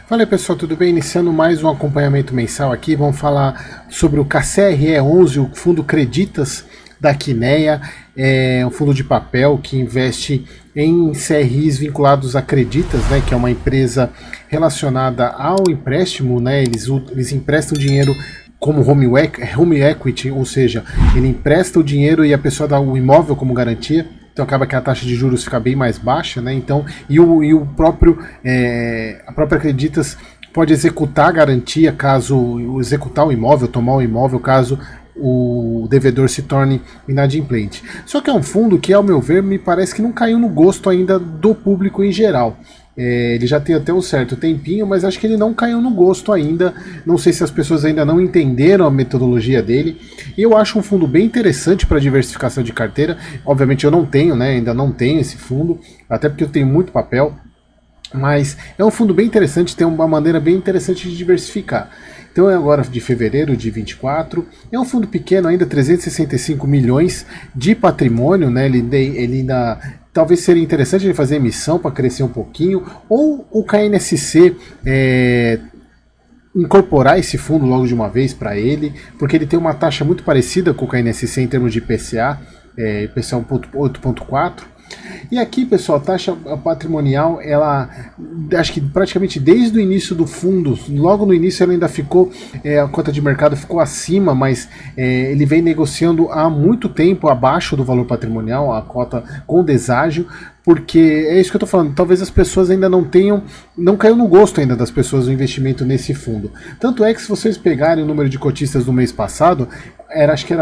Fala aí pessoal, tudo bem? Iniciando mais um acompanhamento mensal aqui, vamos falar sobre o KCRE11, o fundo Creditas da Quineia, é um fundo de papel que investe em CRIs vinculados a Creditas, né, que é uma empresa relacionada ao empréstimo, né, eles emprestam dinheiro como home equity, ou seja, ele empresta o dinheiro e a pessoa dá o imóvel como garantia. Então acaba que a taxa de juros fica bem mais baixa, né? Então, a própria Creditas pode executar a garantia caso executar o imóvel, tomar o imóvel caso o devedor se torne inadimplente. Só que é um fundo que, ao meu ver, me parece que não caiu no gosto ainda do público em geral. Ele já tem até um certo tempinho, mas acho que ele não caiu no gosto ainda. Não sei se as pessoas ainda não entenderam a metodologia dele. E eu acho um fundo bem interessante para diversificação de carteira. Obviamente eu não tenho, né? Ainda não tenho esse fundo, até porque eu tenho muito papel. Mas é um fundo bem interessante, tem uma maneira bem interessante de diversificar. Então é agora de fevereiro de 24. É um fundo pequeno ainda, 365 milhões de patrimônio, né? Ele ainda talvez seria interessante ele fazer emissão para crescer um pouquinho, ou o KNSC incorporar esse fundo logo de uma vez para ele, porque ele tem uma taxa muito parecida com o KNSC em termos de IPCA, IPCA 8.4. E aqui, pessoal, a taxa patrimonial, ela, acho que praticamente desde o início do fundo, logo no início ela ainda ficou, a cota de mercado ficou acima, mas ele vem negociando há muito tempo abaixo do valor patrimonial, a cota com deságio, porque é isso que eu estou falando, talvez as pessoas ainda não caiu no gosto ainda das pessoas o investimento nesse fundo. Tanto é que se vocês pegarem o número de cotistas do mês passado,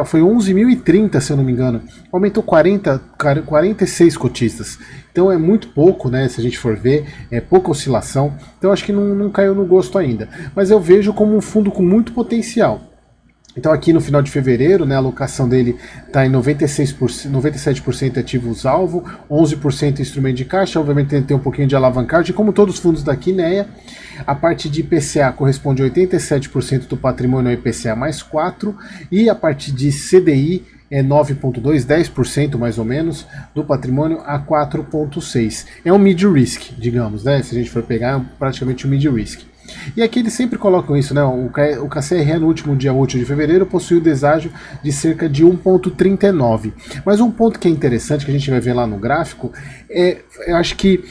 foi 11.030, se eu não me engano, aumentou 46 cotistas. Então é muito pouco, né, se a gente for ver, é pouca oscilação, então acho que não caiu no gosto ainda. Mas eu vejo como um fundo com muito potencial. Então aqui no final de fevereiro, né, a alocação dele está em 97% ativos-alvo, 11% instrumento de caixa, obviamente tem um pouquinho de alavancagem, como todos os fundos da Quineia. A parte de IPCA corresponde a 87% do patrimônio ao IPCA mais 4%, e a parte de CDI é 9,2%, 10% mais ou menos do patrimônio a 4,6%. É um mid-risk, digamos, né? Se a gente for pegar, é praticamente um mid-risk. E aqui eles sempre colocam isso, né? O KCRE no último dia útil de fevereiro possui o deságio de cerca de 1,39. Mas um ponto que é interessante, que a gente vai ver lá no gráfico, eu acho que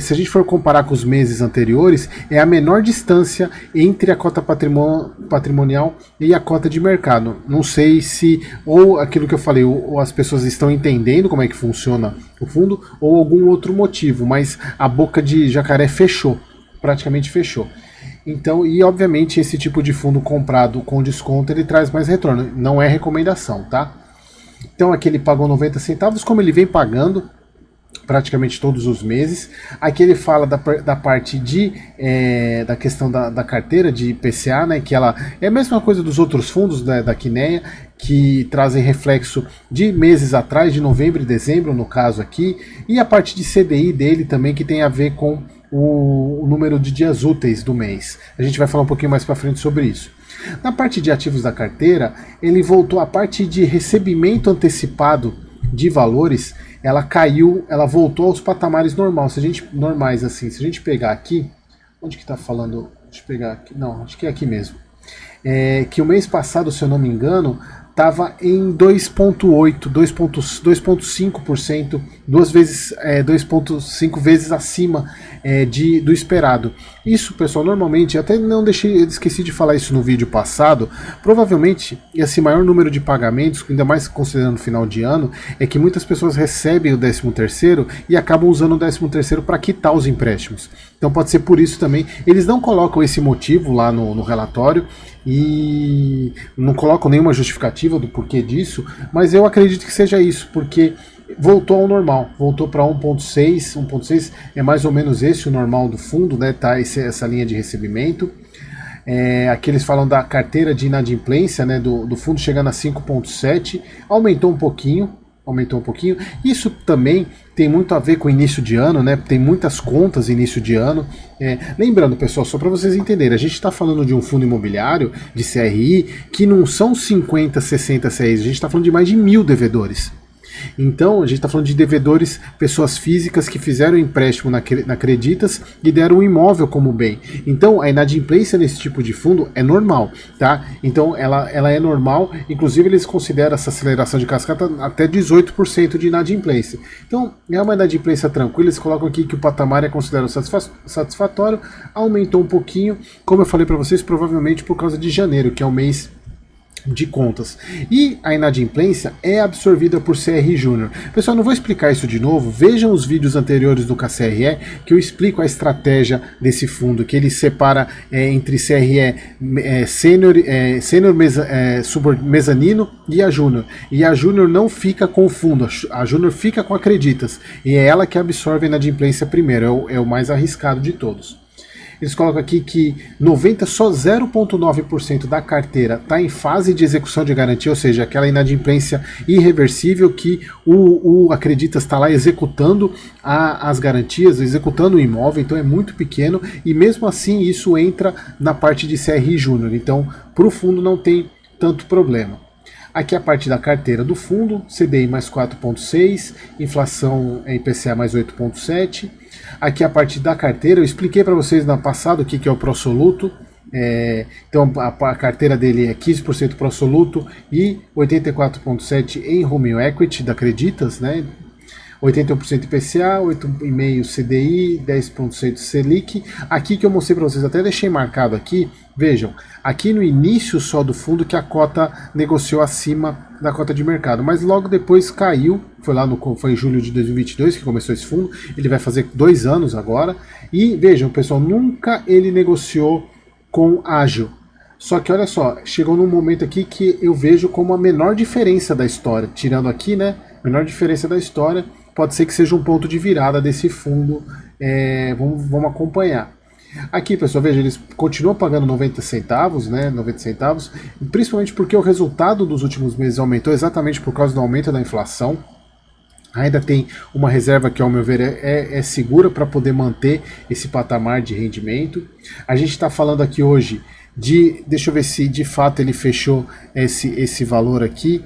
se a gente for comparar com os meses anteriores, é a menor distância entre a cota patrimonial e a cota de mercado. Não sei se, ou aquilo que eu falei, ou as pessoas estão entendendo como é que funciona o fundo, ou algum outro motivo, mas a boca de jacaré fechou. Praticamente fechou. Então, e obviamente esse tipo de fundo comprado com desconto ele traz mais retorno. Não é recomendação, tá? Então aqui ele pagou 90 centavos, como ele vem pagando praticamente todos os meses. Aqui ele fala da parte da questão da carteira de IPCA, né, que ela é a mesma coisa dos outros fundos da Quineia, que trazem reflexo de meses atrás, de novembro e dezembro, no caso aqui, e a parte de CDI dele também, que tem a ver com o número de dias úteis do mês. A gente vai falar um pouquinho mais para frente sobre isso. Na parte de ativos da carteira, ele voltou a parte de recebimento antecipado de valores, ela caiu, ela voltou aos patamares normais. Se a gente pegar aqui, onde que está falando? Deixa eu pegar aqui, não, acho que é aqui mesmo. Que o mês passado, se eu não me engano, estava em 2,5%, 2,5 vezes acima do esperado. Isso, pessoal, normalmente, até esqueci de falar isso no vídeo passado, provavelmente esse maior número de pagamentos, ainda mais considerando o final de ano, é que muitas pessoas recebem o 13º e acabam usando o 13º para quitar os empréstimos. Então pode ser por isso também. Eles não colocam esse motivo lá no relatório e não colocam nenhuma justificativa do porquê disso, mas eu acredito que seja isso, porque voltou ao normal, voltou para 1,6 é mais ou menos esse o normal do fundo, né? Tá essa linha de recebimento. Aqui eles falam da carteira de inadimplência, né, do fundo chegando a 5,7, aumentou um pouquinho. Isso também tem muito a ver com início de ano, né? Tem muitas contas início de ano. Lembrando, pessoal, só para vocês entenderem, a gente está falando de um fundo imobiliário, de CRI, que não são 50, 60 CRIs, a gente está falando de mais de 1.000 devedores. Então, a gente está falando de devedores, pessoas físicas que fizeram empréstimo na Creditas e deram um imóvel como bem. Então, a inadimplência nesse tipo de fundo é normal, tá? Então, ela é normal, inclusive eles consideram essa aceleração de cascata até 18% de inadimplência. Então, é uma inadimplência tranquila, eles colocam aqui que o patamar é considerado satisfatório, aumentou um pouquinho, como eu falei para vocês, provavelmente por causa de janeiro, que é o mês de contas. E a inadimplência é absorvida por CRI Júnior. Pessoal, não vou explicar isso de novo, vejam os vídeos anteriores do KCRE, que eu explico a estratégia desse fundo, que ele separa entre CRE sênior, mezanino e a Júnior. E a Júnior não fica com o fundo, a Júnior fica com a Creditas, e é ela que absorve a inadimplência primeiro, é o mais arriscado de todos. Eles colocam aqui que só 0,9% da carteira está em fase de execução de garantia, ou seja, aquela inadimplência irreversível que o Creditas está lá executando as garantias, executando o imóvel, então é muito pequeno, e mesmo assim isso entra na parte de CRI Júnior, então para o fundo não tem tanto problema. Aqui a parte da carteira do fundo, CDI mais 4,6, inflação IPCA mais 8,7. Aqui a parte da carteira, eu expliquei para vocês no passado o que é o Prosoluto. Então a carteira dele é 15% Prosoluto e 84,7% em Home Equity da Creditas, né? 81% IPCA, 8,5% CDI, 10,6% Selic. Aqui que eu mostrei para vocês, até deixei marcado aqui, vejam, aqui no início só do fundo que a cota negociou acima da cota de mercado, mas logo depois caiu, foi em julho de 2022 que começou esse fundo, ele vai fazer 2 anos agora, e vejam pessoal, nunca ele negociou com ágil. Só que olha só, chegou num momento aqui que eu vejo como a menor diferença da história, tirando aqui, né, menor diferença da história, pode ser que seja um ponto de virada desse fundo, vamos acompanhar. Aqui, pessoal, veja, eles continuam pagando 90 centavos, né, 90 centavos, principalmente porque o resultado dos últimos meses aumentou exatamente por causa do aumento da inflação. Ainda tem uma reserva que, ao meu ver, é segura para poder manter esse patamar de rendimento. A gente está falando aqui hoje deixa eu ver se de fato ele fechou esse valor aqui,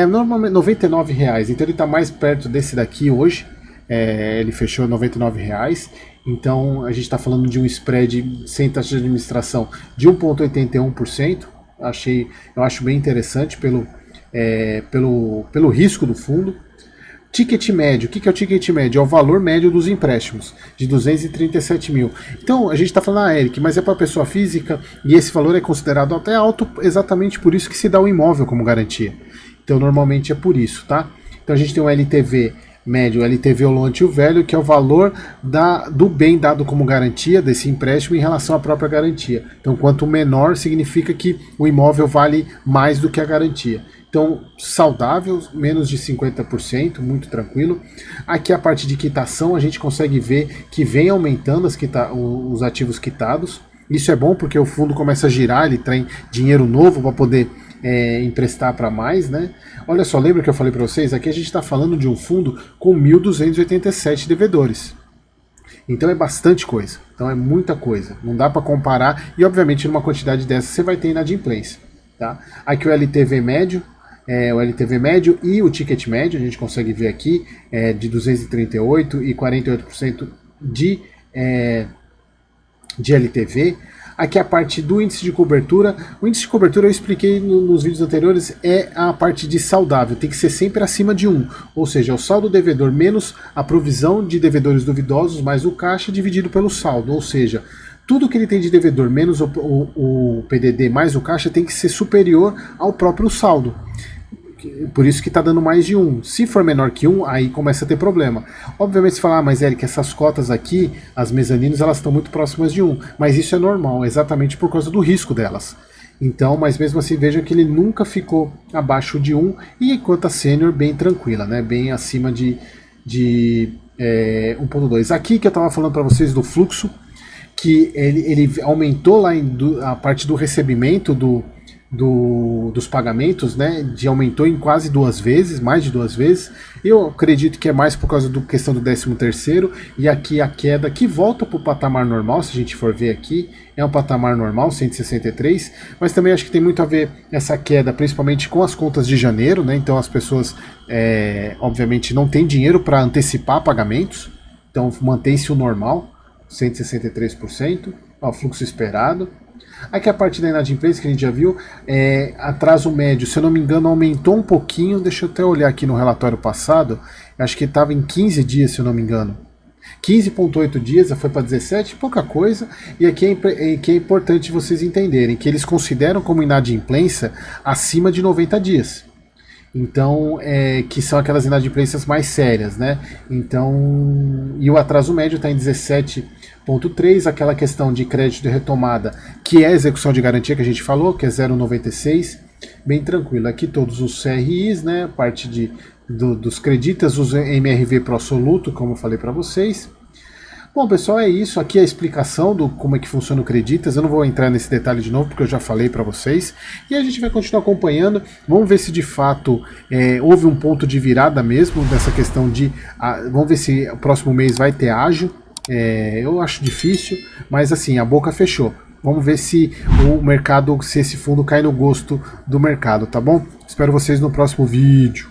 normalmente R$99, então ele está mais perto desse daqui hoje, ele fechou R$99, então a gente está falando de um spread sem taxa de administração de 1,81%, eu acho bem interessante pelo risco do fundo. Ticket médio, o que é o ticket médio? É o valor médio dos empréstimos, de 237 mil. Então, a gente está falando, Eric, mas é para pessoa física e esse valor é considerado até alto, exatamente por isso que se dá o imóvel como garantia. Então, normalmente é por isso, tá? Então, a gente tem um LTV médio, o LTV, o longo e o velho, que é o valor do bem dado como garantia desse empréstimo em relação à própria garantia. Então, quanto menor, significa que o imóvel vale mais do que a garantia. Então, saudável, menos de 50%, muito tranquilo. Aqui a parte de quitação, a gente consegue ver que vem aumentando os ativos quitados. Isso é bom porque o fundo começa a girar, ele traz dinheiro novo para poder emprestar para mais, né? Olha só, lembra que eu falei para vocês? Aqui a gente está falando de um fundo com 1.287 devedores. Então é bastante coisa, então é muita coisa. Não dá para comparar e, obviamente, numa quantidade dessa você vai ter inadimplência. Tá? Aqui o LTV médio. O LTV médio e o ticket médio, a gente consegue ver aqui, de 238 e 48% de LTV. Aqui a parte do índice de cobertura. O índice de cobertura eu expliquei nos vídeos anteriores, é a parte de saudável, tem que ser sempre acima de 1, ou seja, o saldo devedor menos a provisão de devedores duvidosos mais o caixa dividido pelo saldo, ou seja, tudo que ele tem de devedor menos o PDD mais o caixa tem que ser superior ao próprio saldo. Por isso que está dando mais de 1. Se for menor que 1, aí começa a ter problema. Obviamente você fala, mas Eric, essas cotas aqui, as mezaninos, elas estão muito próximas de 1. Mas isso é normal, exatamente por causa do risco delas. Então, mas mesmo assim, veja que ele nunca ficou abaixo de 1, e enquanto a sênior bem tranquila, né? Bem acima de 1.2. Aqui que eu estava falando para vocês do fluxo, que ele aumentou lá a parte do recebimento dos pagamentos, né, aumentou em quase 2 vezes, mais de 2 vezes. Eu acredito que é mais por causa da questão do 13º, e aqui a queda que volta para o patamar normal, se a gente for ver aqui, é um patamar normal, 163, mas também acho que tem muito a ver essa queda, principalmente com as contas de janeiro, né, então as pessoas, obviamente, não têm dinheiro para antecipar pagamentos, então mantém-se o normal, 163%, ó, fluxo esperado. Aqui a parte da inadimplência que a gente já viu, atraso médio, se eu não me engano, aumentou um pouquinho. Deixa eu até olhar aqui no relatório passado, acho que estava em 15 dias, se eu não me engano. 15,8 dias, foi para 17, pouca coisa. E aqui que é importante vocês entenderem que eles consideram como inadimplência acima de 90 dias. Então, que são aquelas inadimplências mais sérias, né? Então, e o atraso médio está em 17,3, aquela questão de crédito de retomada, que é a execução de garantia que a gente falou, que é 0,96, bem tranquilo. Aqui todos os CRIs, né? Parte dos creditas, os MRV pro soluto, como eu falei para vocês. Bom, pessoal, é isso. Aqui é a explicação do como é que funciona o Creditas. Eu não vou entrar nesse detalhe de novo, porque eu já falei para vocês. E a gente vai continuar acompanhando. Vamos ver se de fato houve um ponto de virada mesmo dessa questão de... vamos ver se o próximo mês vai ter ágio. Eu acho difícil, mas assim, a boca fechou. Vamos ver se o mercado, se esse fundo cai no gosto do mercado, tá bom? Espero vocês no próximo vídeo.